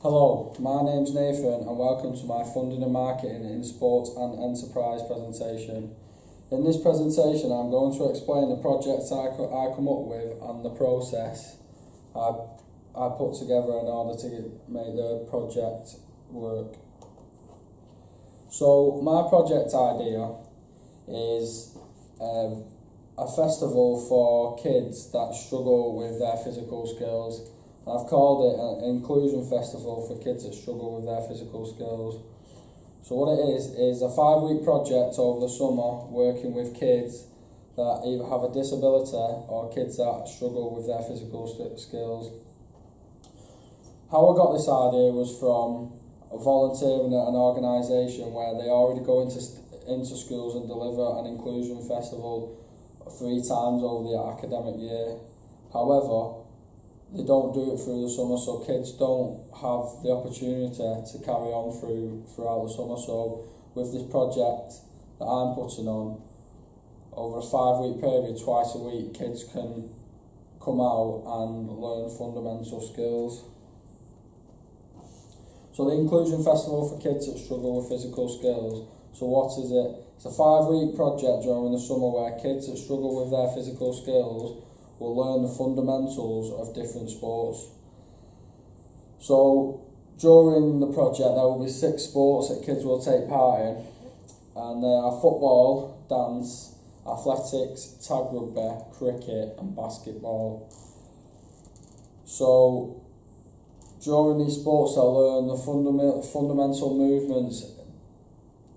Hello, my name's Nathan and welcome to my Funding and Marketing in Sport and Enterprise presentation. In this presentation I'm going to explain the projects I come up with and the process I put together in order to make the project work. So my project idea is a festival for kids that struggle with their physical skills. I've called it an inclusion festival for kids that struggle with their physical skills. So what it is a 5-week project over the summer working with kids that either have a disability or kids that struggle with their physical skills. How I got this idea was from volunteering at an organisation where they already go into schools and deliver an inclusion festival 3 times over the academic year. However, they don't do it through the summer, so kids don't have the opportunity to carry on throughout the summer. So with this project that I'm putting on, over a 5-week period, twice a week, kids can come out and learn fundamental skills. So the Inclusion Festival for kids that struggle with physical skills. So what is it? It's a 5-week project during the summer where kids that struggle with their physical skills will learn the fundamentals of different sports. So during the project there will be 6 sports that kids will take part in, and they are football, dance, athletics, tag rugby, cricket and basketball. So during these sports they'll learn the fundamental movements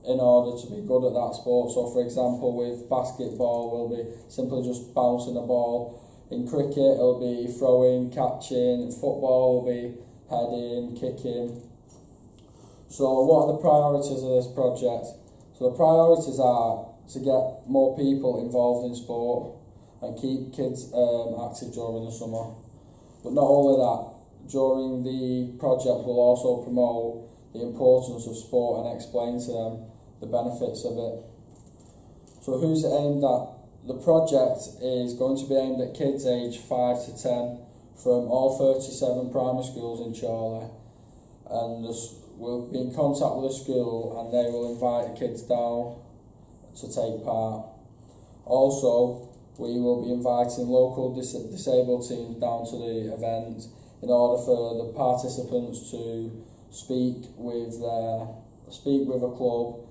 in order to be good at that sport. So for example, with basketball we'll be simply just bouncing a ball. In cricket it'll be throwing, catching. In football will be heading, kicking. So what are the priorities of this project? So the priorities are to get more people involved in sport and keep kids active during the summer. But not only that, during the project we'll also promote the importance of sport and explain to them the benefits of it. So who's it aimed at? The project is going to be aimed at kids aged 5 to 10 from all 37 primary schools in Chorley, and we'll be in contact with the school and they will invite the kids down to take part. Also, we will be inviting local disabled teams down to the event in order for the participants to speak with a club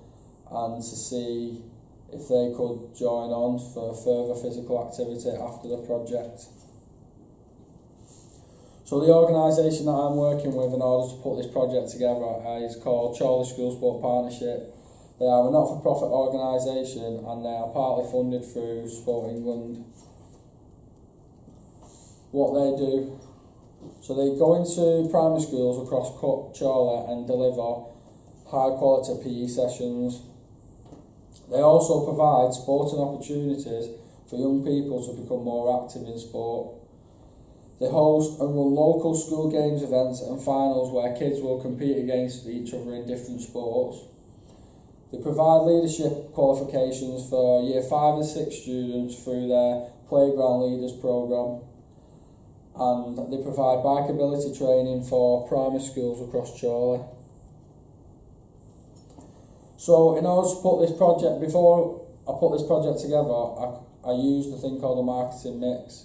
and to see if they could join on for further physical activity after the project. So the organisation that I'm working with in order to put this project together is called Chorley School Sport Partnership. They are a not-for-profit organisation and they are partly funded through Sport England. What they do, so they go into primary schools across Chorley and deliver high-quality PE sessions. They also provide sporting opportunities for young people to become more active in sport. They host and run local school games, events and finals where kids will compete against each other in different sports. They provide leadership qualifications for Year 5 and 6 students through their Playground Leaders programme, and they provide bikeability training for primary schools across Chorley. So in order to put this project, before I put this project together, I used a thing called a marketing mix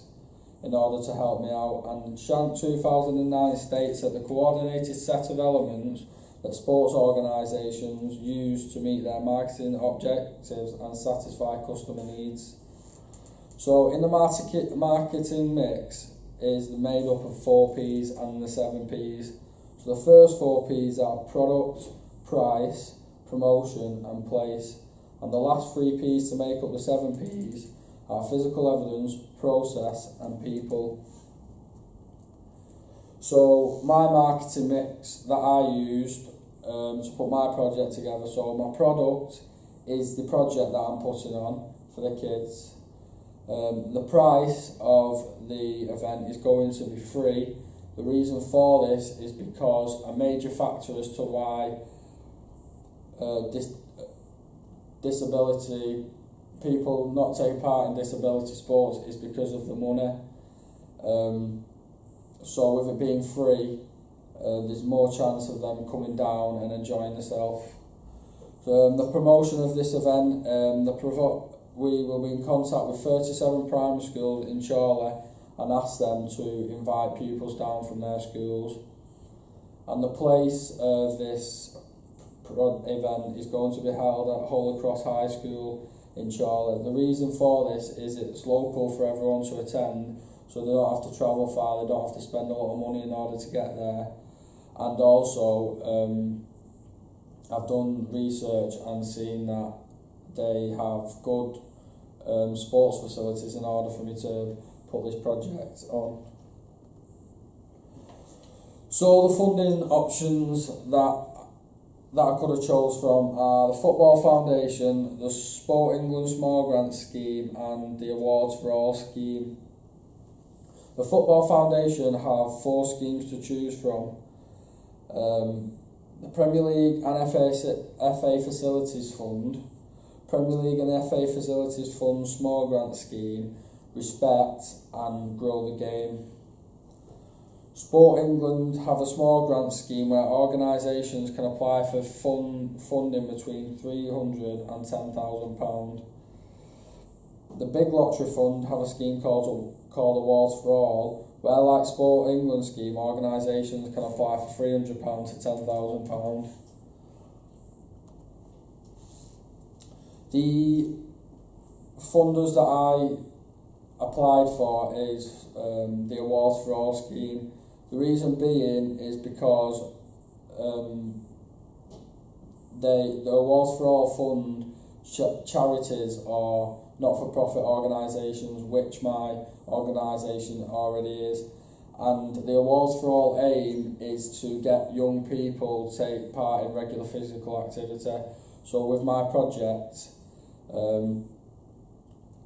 in order to help me out, and Shank 2009 states that the coordinated set of elements that sports organisations use to meet their marketing objectives and satisfy customer needs. So in the marketing mix is made up of 4 P's and the 7 P's. So the first 4 P's are product, price, promotion and place, and the last 3 P's to make up the 7 P's are physical evidence, process and people. So my marketing mix that I used to put my project together, so my product is the project that I'm putting on for the kids. The price of the event is going to be free. The reason for this is because a major factor as to why disability people not take part in disability sports is because of the money. So with it being free, there's more chance of them coming down and enjoying themselves. The promotion of this event, we will be in contact with 37 primary schools in Chorley and ask them to invite pupils down from their schools. And the place of this event is going to be held at Holy Cross High School in Chorley. The reason for this is it's local for everyone to attend, so they don't have to travel far, they don't have to spend a lot of money in order to get there. And also, I've done research and seen that they have good sports facilities in order for me to put this project on. So the funding options that I could have chose from are the Football Foundation, the Sport England Small Grant Scheme and the Awards for All scheme. The Football Foundation have 4 schemes to choose from. The Premier League and FA Facilities Fund, Premier League and FA Facilities Fund Small Grant Scheme, Respect and Grow the Game. Sport England have a small grant scheme where organisations can apply for funding between £300 and £10,000. The Big Lottery Fund have a scheme called Awards for All, where, like Sport England scheme, organisations can apply for £300 to £10,000. The funders that I applied for is the Awards for All scheme. The reason being is because the Awards for All fund charities or not-for-profit organisations, which my organisation already is, and the Awards for All aim is to get young people to take part in regular physical activity. So with my project,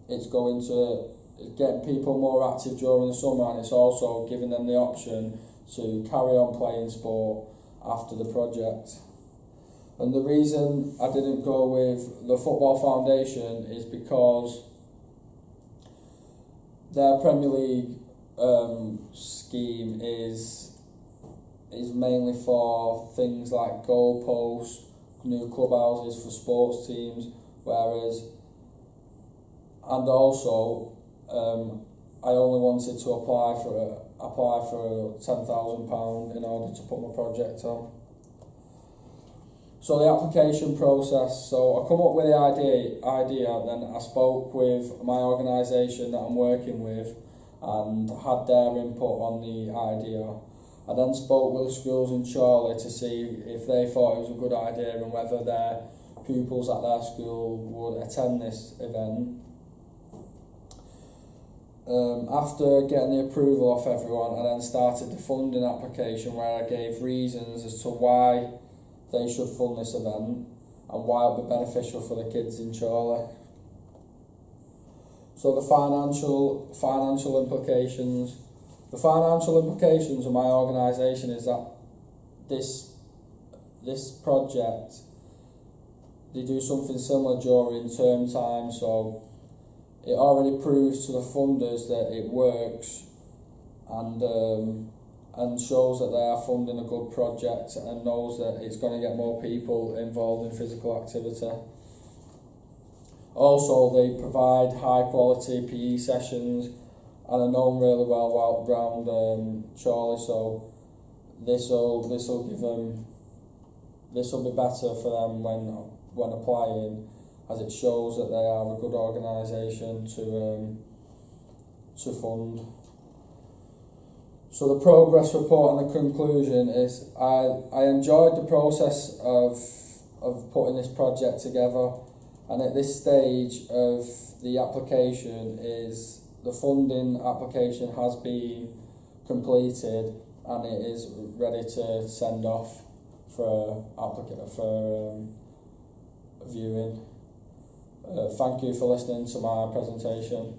it's going to get people more active during the summer, and it's also giving them the option to carry on playing sport after the project. And the reason I didn't go with the Football Foundation is because their Premier League scheme is mainly for things like goalposts, new clubhouses for sports teams, whereas, and also I only wanted to apply for £10,000 in order to put my project on. So the application process, so I come up with the idea, then I spoke with my organisation that I'm working with and had their input on the idea. I then spoke with the schools in Chorley to see if they thought it was a good idea and whether their pupils at their school would attend this event. After getting the approval off everyone, I then started the funding application where I gave reasons as to why they should fund this event and why it would be beneficial for the kids in Chorley. So the financial implications. The financial implications of my organisation is that this project, they do something similar during term time, so it already proves to the funders that it works and shows that they are funding a good project and knows that it's going to get more people involved in physical activity. Also, they provide high quality PE sessions and are known really well around Chorley, so this will be better for them when applying, as it shows that they are a good organisation to fund. So the progress report and the conclusion is I enjoyed the process of putting this project together, and at this stage of the application is the funding application has been completed and it is ready to send off for viewing. Thank you for listening to my presentation.